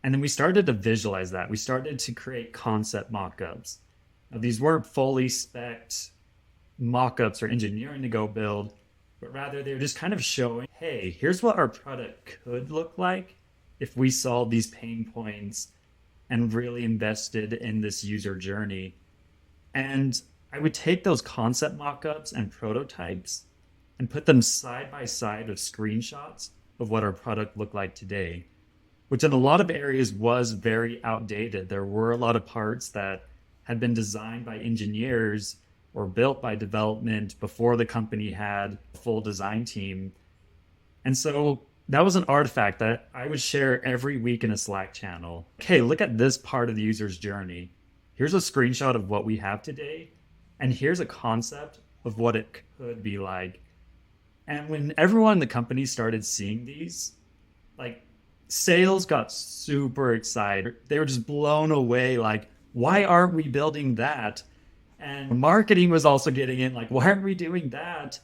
And then we started to visualize that. We started to create concept mockups. Now, these weren't fully spec'd mockups or engineering to go build, but rather they were just kind of showing, hey, here's what our product could look like if we solve these pain points and really invested in this user journey. And I would take those concept mockups and prototypes and put them side by side with screenshots of what our product looked like today, which in a lot of areas was very outdated. There were a lot of parts that had been designed by engineers or built by development before the company had a full design team. And so that was an artifact that I would share every week in a Slack channel. Okay, look at this part of the user's journey. Here's a screenshot of what we have today, and here's a concept of what it could be like. And when everyone in the company started seeing these, like sales got super excited. They were just blown away, like, why aren't we building that? And marketing was also getting in, like, why aren't we doing that?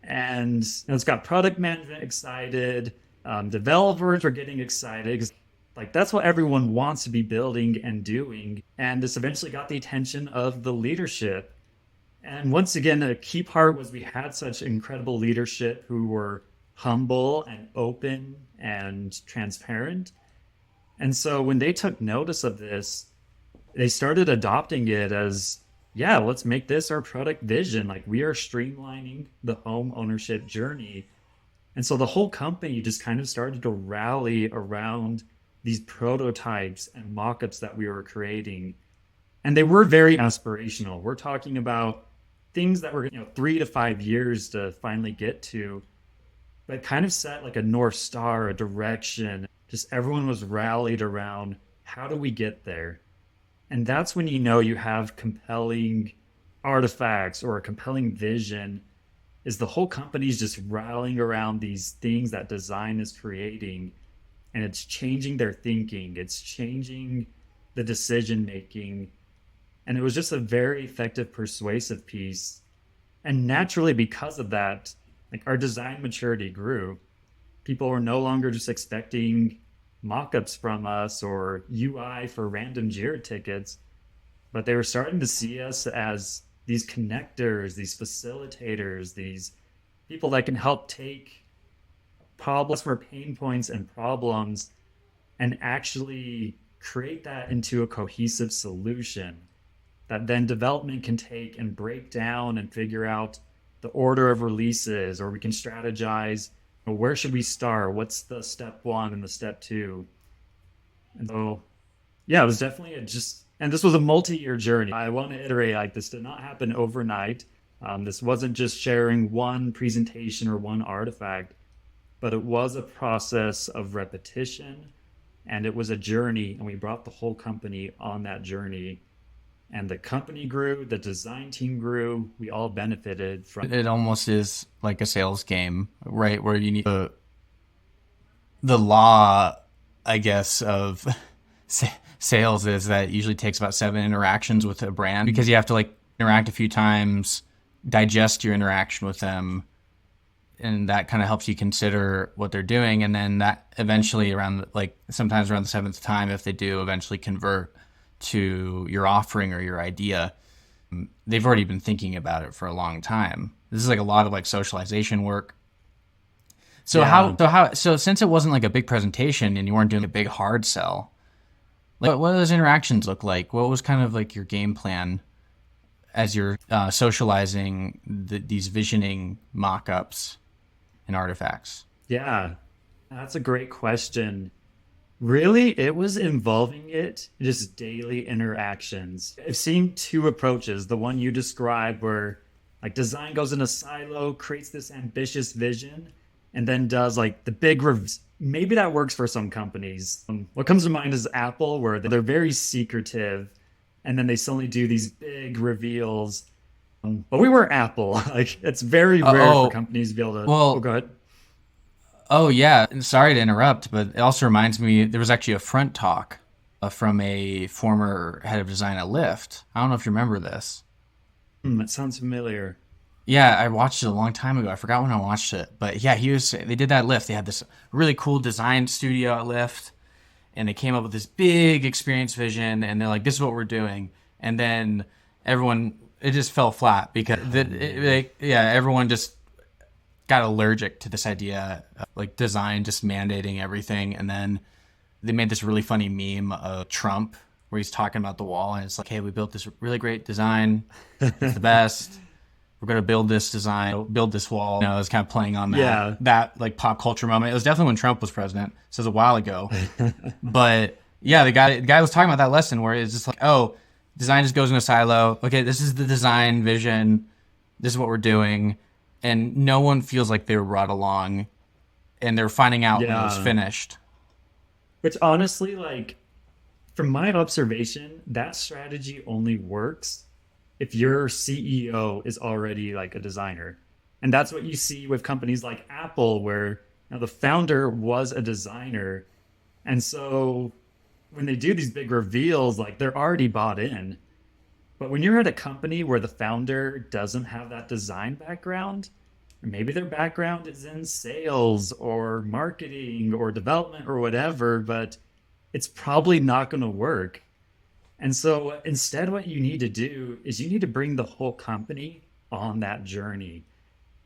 And it's got product management excited. Developers were getting excited because, like, that's what everyone wants to be building and doing. And this eventually got the attention of the leadership. And once again, a key part was we had such incredible leadership who were humble and open and transparent. And so when they took notice of this, they started adopting it as, yeah, let's make this our product vision. Like, we are streamlining the home ownership journey. And so the whole company just kind of started to rally around these prototypes and mock-ups that we were creating. And they were very aspirational. We're talking about things that were, 3 to 5 years to finally get to, but kind of set like a North Star, a direction. Just everyone was rallied around, how do we get there? And that's when you have compelling artifacts or a compelling vision, is the whole company's just rallying around these things that design is creating, and it's changing their thinking, it's changing the decision making. And it was just a very effective persuasive piece. And naturally, because of that, like, our design maturity grew. People were no longer just expecting mockups from us or UI for random Jira tickets, but they were starting to see us as these connectors, these facilitators, these people that can help take problems or pain points and problems and actually create that into a cohesive solution that then development can take and break down and figure out the order of releases, or we can strategize, where should we start? What's the step one and the step two? And so, yeah, it was definitely and this was a multi-year journey. I want to iterate, like, this did not happen overnight. This wasn't just sharing one presentation or one artifact, but it was a process of repetition, and it was a journey, and we brought the whole company on that journey. And the company grew, the design team grew, we all benefited from It almost is like a sales game, right? Where you need the law, I guess, of sales is that it usually takes about 7 interactions with a brand, because you have to like interact a few times, digest your interaction with them, and that kind of helps you consider what they're doing. And then that eventually sometimes around the 7th time, if they do eventually convert to your offering or your idea, they've already been thinking about it for a long time. This is like a lot of like socialization work. So yeah. so since it wasn't like a big presentation and you weren't doing a big hard sell, like what do those interactions look like? What was kind of like your game plan as you're socializing these visioning mock-ups and artifacts? Yeah, that's a great question. Really, it was involving it in just daily interactions. I've seen two approaches. The one you described, where like design goes in a silo, creates this ambitious vision, and then does like the big maybe that works for some companies. What comes to mind is Apple, where they're very secretive, and then they suddenly do these big reveals. But we were Apple. Like, it's very rare for Oh, companies to be able to. Oh, well, go ahead. oh yeah. Sorry to interrupt, but it also reminds me there was actually a front talk from a former head of design at Lyft. I don't know if you remember this. That sounds familiar. Yeah, I watched it a long time ago. I forgot when I watched it, but yeah, they did that at Lyft. They had this really cool design studio at Lyft, and they came up with this big experience vision, and they're like, "This is what we're doing," and then everyone it just fell flat because everyone just got allergic to this idea of like design just mandating everything, and then they made this really funny meme of Trump where he's talking about the wall, and it's like, "Hey, we built this really great design. It's the best. We're gonna build this design, build this wall." It's kind of playing on that Yeah. that like pop culture moment. It was definitely when Trump was president, so it was a while ago. But yeah, the guy was talking about that lesson where it's just like, oh, design just goes in a silo. Okay, this is the design vision. This is what we're doing, and no one feels like they were brought along, and they're finding out when it was Yeah. finished. Which honestly, like, from my observation, that strategy only works if your CEO is already like a designer. And that's what you see with companies like Apple, where the founder was a designer. And so when they do these big reveals, like they're already bought in. But when you're at a company where the founder doesn't have that design background, or maybe their background is in sales or marketing or development or whatever, but it's probably not going to work. And so instead, what you need to do is you need to bring the whole company on that journey,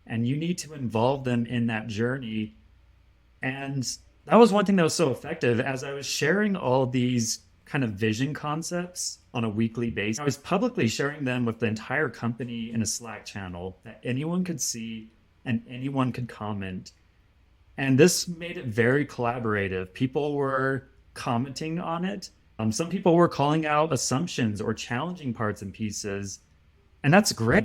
and you need to involve them in that journey. And that was one thing that was so effective as I was sharing all these kind of vision concepts on a weekly basis. I was publicly sharing them with the entire company in a Slack channel that anyone could see and anyone could comment. And this made it very collaborative. People were commenting on it. Some people were calling out assumptions or challenging parts and pieces. And that's great.